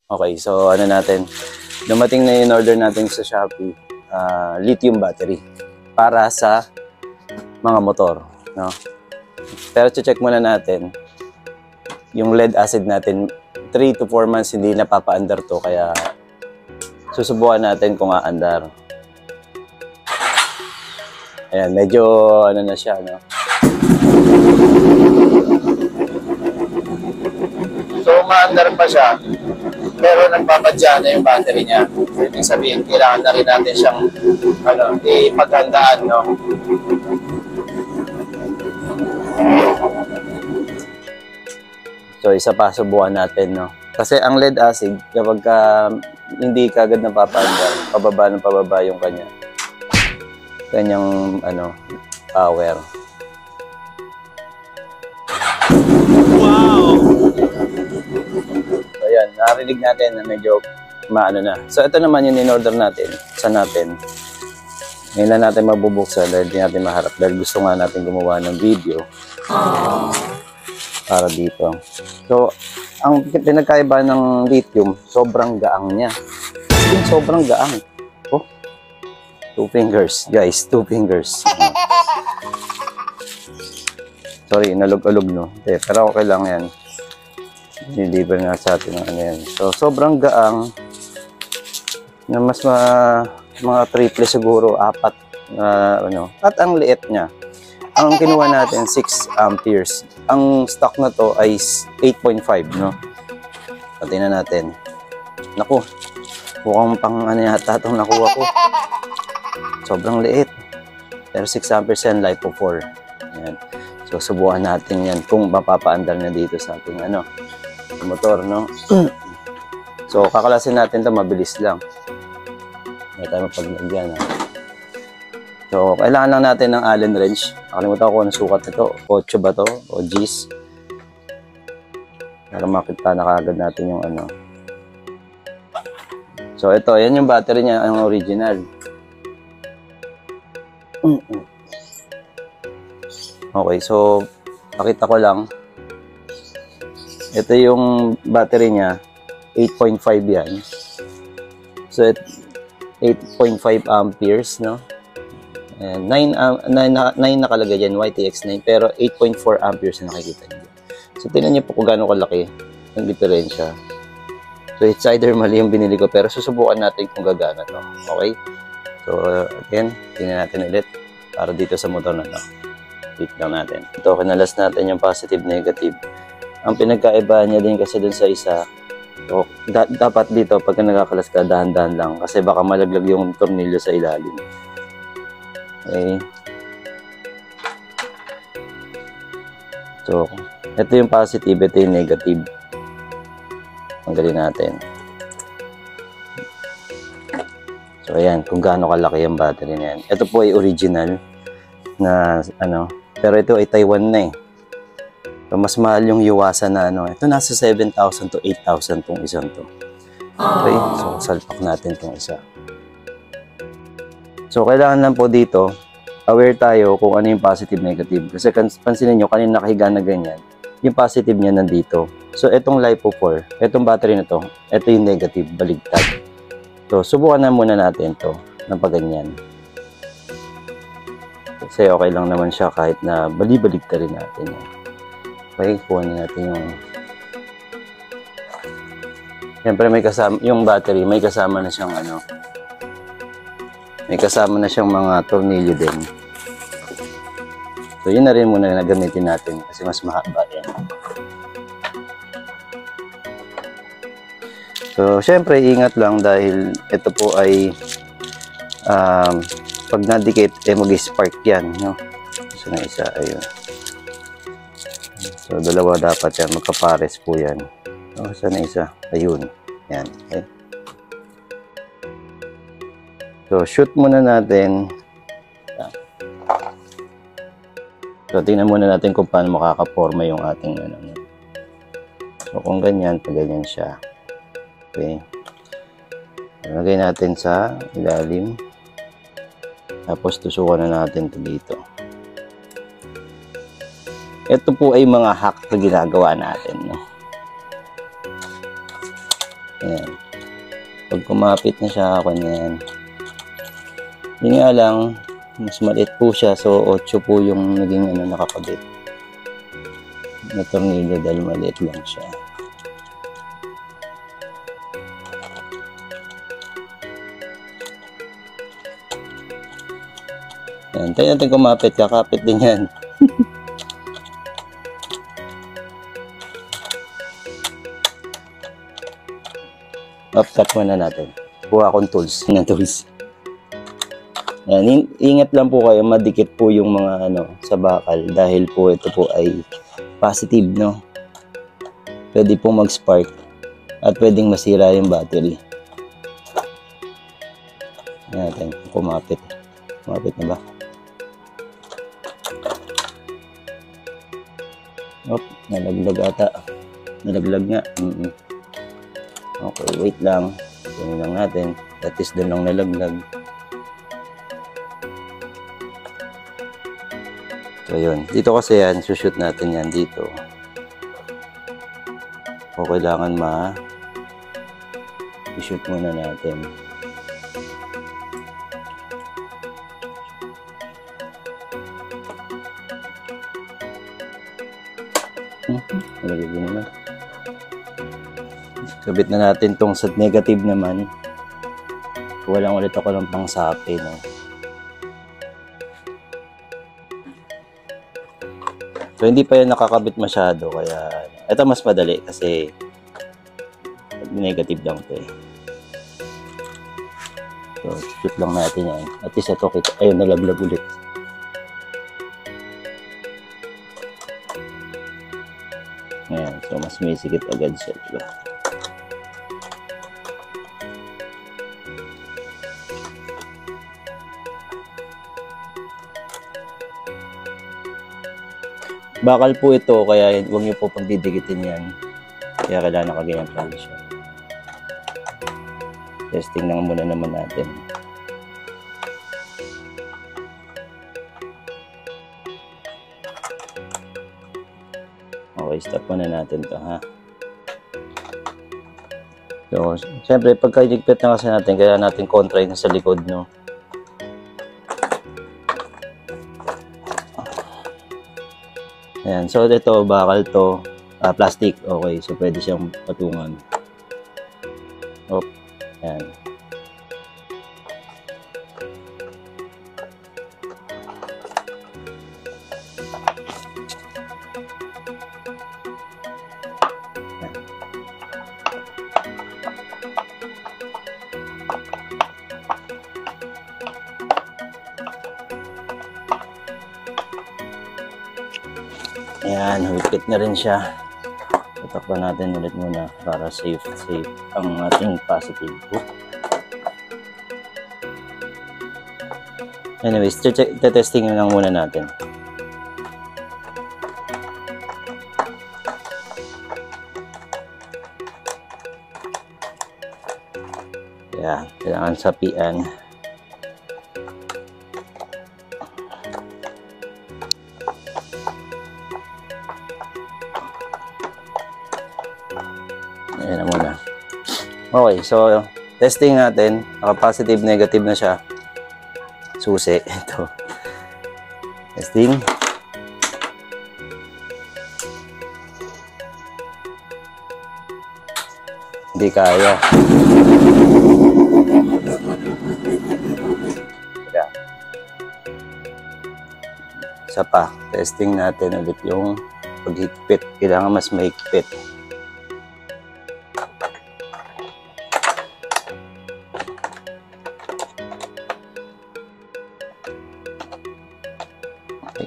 Okay, so ano natin, dumating na yung order natin sa Shopee, lithium battery para sa mga motor, no? Pero check muna natin yung lead acid natin, 3 to 4 months hindi napapa-andar to, kaya susubukan natin kung aandar. Ayan, medyo ano na siya, no? So, umaandar pa siya, pero nagpapadya na yung battery niya. Ibig sabihin, kailangan na rin natin siyang ipaghandaan, no? So, isa pa, subukan natin, no? Kasi ang lead acid, kapag hindi kagad napapaandar, pababa yung kanyang power. Wow! So, ayan, narinig natin na medyo maano na. So, ito naman yung in-order natin. Sa natin. Ngayon lang natin mabubuksan dahil hindi natin maharap. Dahil gusto nga natin gumawa ng video. Para dito. So, ang pinagkaiba ng lithium, sobrang gaang niya. Sobrang gaang. Oh, 2 fingers. Guys, 2 fingers. Sorry, nalog-alog, no? Pero okay lang yan. Deliver nga sa atin ng ano yan. So, sobrang gaang. Na mas mga triple siguro, 4. At ang liit niya. Ang kinuha natin, 6 amperes. Ang stock na to ay 8.5, no? Tingnan natin. Naku, mukhang pang ano yata itong nakuha ko. Sobrang liit. Pero 6 amperes yan, LiPo 4. Ayan. So, subukan natin yan kung mapapaandar na dito sa ating motor, no? So, kakalasin natin ito, mabilis lang. Hindi tayo mapaglagyan, ha? So, kailangan lang natin ng Allen wrench. Nakalimutan ko anong sukat nito. 8 ba to? O G's. Para makita na kagad natin yung ano. So, ito. Yan yung battery niya. Ang original. Okay. So, pakita ko lang. Ito yung battery niya. 8.5 yan. So, 8.5 amperes, no? 9 nakalagay dyan, YTX9, pero 8.4 amperes na nakikita nyo. So, tingnan nyo po kung gaano kalaki ang diferensya. So, it's either mali yung binili ko, pero susubukan natin kung gagana to. Okay? So, again, tingnan natin ulit para dito sa motor na to. Wait lang natin. Ito, kinalas natin yung positive, negative. Ang pinagkaiba niya din kasi dun sa isa, so, dapat dito, pagka nagkakalas ka, dahan-dahan lang. Kasi baka malaglag yung tornilyo sa ilalim. Okay. So, ito yung positive, ito yung negative. Tanggalin natin. So, ayan, kung gaano kalaki yung battery na yan. Ito po ay original na, pero ito ay Taiwan na eh. So, mas mahal yung Yuasa na Ito nasa 7,000 to 8,000 tong isang to. Okay, so salpak natin tong isa. So, kailangan lang po dito, aware tayo kung ano yung positive, negative. Kasi pansinin nyo, kanina nakahiga na ganyan, yung positive niya nandito. So, itong LiPo 4, itong battery na to, ito yung negative, baligtad. So, subukan na muna natin to ng paganyan. Kasi okay lang naman siya kahit na bali-baligtad rin natin. Okay, kuhanin natin yung... Siyempre, may kasama, yung battery, may kasama na siyang may kasama na siyang mga tornilyo din. So, yun na rin muna na gamitin natin kasi mas mahaba yan. So, syempre, ingat lang dahil ito po ay pag nadikit, mag-spark yan. No? So, na isa, ayun. So, dalawa dapat yan. Magkapares po yan. So, sana isa. Ayun. Yan. Okay. So, shoot muna natin. So, tingnan muna natin kung paano makakaporma yung ating So, kung ganyan, pag ganyan siya. Okay. Lagay natin sa ilalim. Tapos, tusukan na natin ito dito. Ito po ay mga hack na ginagawa natin. No? Ayan. Pag kumapit na siya, ako na yan. Yun nga lang, mas maliit po siya. So, 8 po yung naging nakakabit na tornilyo dahil maliit lang siya. Ayan. Tayo natin kumapit. Kakapit din yan. Cut muna natin. Kuha akong tools. Yan, ingat lang po kayo, madikit po yung mga sa bakal dahil po ito po ay positive, no? Pwede pong mag-spark at pwedeng masira yung battery. Yan natin, kumapit. Kumapit na ba? Nalaglag ata. Nalaglag nga. Okay, wait lang. Tingnan lang natin. At least doon lang nalaglag. So, yun. Dito kasi yan, sushoot natin yan dito. O kailangan i-shoot muna natin. Nalaglag na. Kabit na natin tong sa negative naman. Walang ulit ako ng pangsapi, no? So, hindi pa yan nakakabit masyado. Kaya, ito mas madali kasi negative lang ito eh. So, shoot lang natin yan. At least ito, ayun, nalaglag ulit. Ayan, so mas may sikip agad siya, diba? Bakal po ito, kaya huwag niyo po pagdidikitin yan. Kaya kailangan nakaganyan pa siya. Testing lang muna naman natin. Okay, stop muna natin to, ha. So, siyempre, pagka higpit na kasi natin, kaya natin kontrahin sa likod, no. Ayan, so ito, bakal to, plastic, okay, so pwede siyang patungan. Oh, ayan. Ayan, higpit na rin siya. Tatakpan natin ulit muna para safe ang ating positive. Anyways, testing lang muna natin. Yeah, kailangan sapian. Ayan na muna. Okay, so testing natin. Naka-positive, negative na siya. Susi. Ito. Testing. Hindi kaya. Isa pa. Testing natin ulit yung paghigpit. Kailangan mas mahigpit.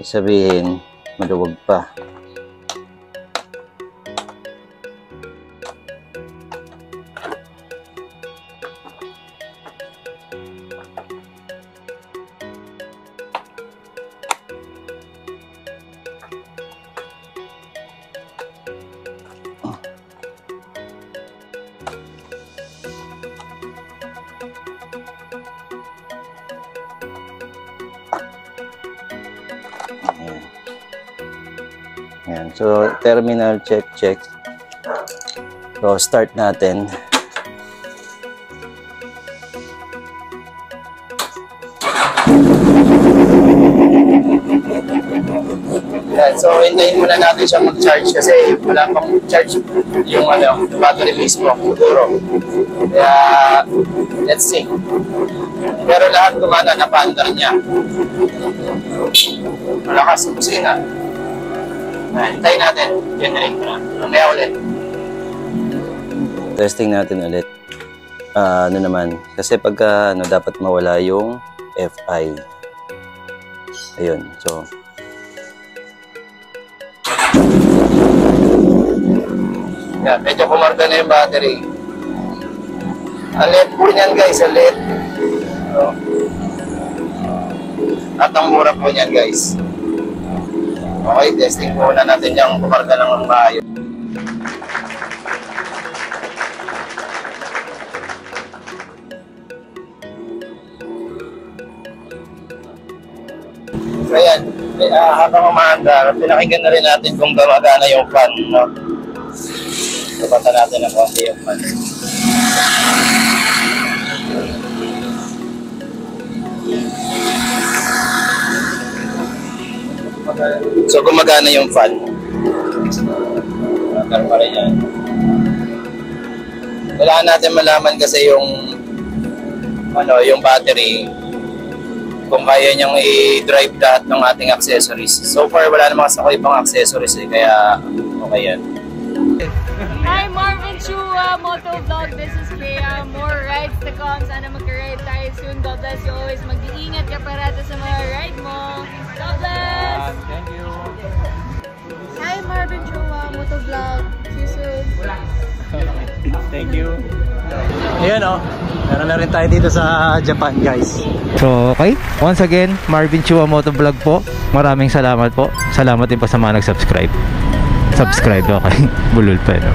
Sabihin, maluwag pa. Ayan. So, terminal check. So, start natin. Yan, so hintayin muna natin siya mag-charge kasi wala pang charge yung battery mismo siguro. Kaya let's see. Pero lahat gumana na paandar niya. Malakas ang kusina. Hintayin natin. Generate na. Mamaya ulit. Testing natin ulit. Ano naman, kasi pagka dapat mawala yung FI. Ayun, so yan, medyo kumarga na yung battery. Ang LED po niyan guys, ang LED. So, at ang mura po niyan guys. Okay, testing po na natin yung kumarga ng maayos. So ayan, habang umaandar, pinakinggan na rin natin kung gumagana yung fan, no? Tapatan natin ng konti yung fan. So gumagana yung fan. Gumagana pa rin yan. Kailangan natin malaman kasi yung yung battery, kung kaya niyang i-drive lahat ng ating accessories. So far, wala namang sa ibang accessories kaya okay yan. Hi Marvin Chua, Motovlog, this is Clea. More rides to come. Sana mag-ride tayo soon. God bless you always. Mag-iingat ka parata sa mga ride mo. God bless! Thank you. Hi Marvin Chua, Motovlog. See you soon. Thank you. Ayan meron na rin tayo dito sa Japan guys. So okay, once again Marvin Chua Motovlog po. Maraming salamat po. Salamat din po sa mga nag-subscribe. Subscribe, okay. Bulol pa, no?